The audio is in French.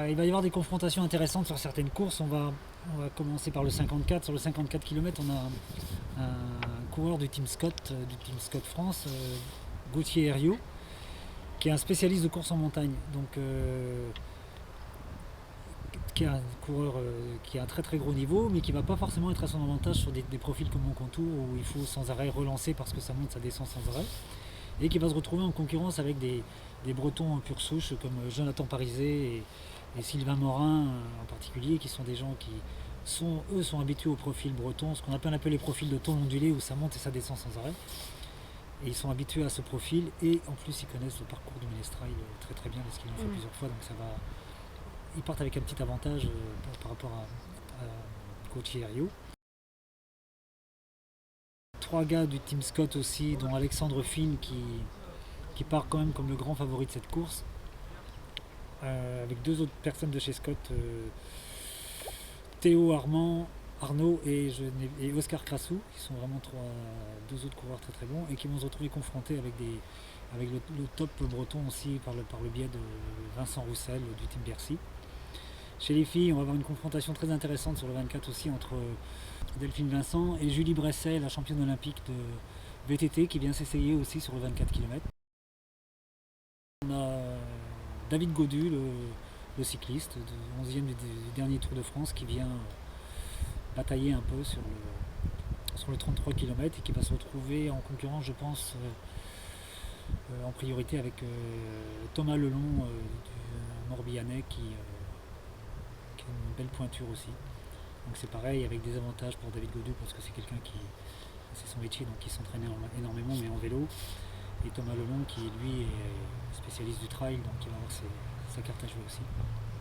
il va y avoir des confrontations intéressantes sur certaines courses. On va commencer par le 54. Sur le 54 km, on a un coureur du Team Scott France, Gauthier Herriot, qui est un spécialiste de course en montagne. Donc, qui est un coureur qui a un très très gros niveau, mais qui ne va pas forcément être à son avantage sur des profils comme Mont Contour où il faut sans arrêt relancer parce que ça monte, ça descend sans arrêt. Et qui va se retrouver en concurrence avec des Bretons en pure souche comme Jonathan Parizet et Sylvain Morin en particulier, qui sont des gens qui sont habitués au profil breton, ce qu'on appelle un peu les profils de tôle ondulé où ça monte et ça descend sans arrêt. Et ils sont habitués à ce profil et en plus ils connaissent le parcours du Ménestrail très très bien parce qu'ils l'ont fait plusieurs fois, donc ça va. Ils partent avec un petit avantage par rapport à Gauthier Herriot. Trois gars du Team Scott aussi, dont Alexandre Fine qui part quand même comme le grand favori de cette course, avec deux autres personnes de chez Scott, Théo Arnaud et Oscar Crassou, qui sont vraiment deux autres coureurs très très bons et qui vont se retrouver confrontés avec le top breton aussi par le biais de Vincent Roussel du Team Bercy. Chez les filles, on va avoir une confrontation très intéressante sur le 24 aussi entre Delphine Vincent et Julie Bresset, la championne olympique de VTT, qui vient s'essayer aussi sur le 24 km. On a David Godu, le cycliste, 11e du dernier Tour de France, qui vient batailler un peu sur le 33 km et qui va se retrouver en concurrence, je pense, en priorité avec Thomas Lelon du Morbihanais qui a une belle pointure aussi. Donc c'est pareil avec des avantages pour David Godu parce que c'est quelqu'un c'est son métier, donc il s'entraîne énormément mais en vélo. Et Thomas Lelon qui lui est spécialiste du trail, donc il va avoir sa carte à jouer aussi.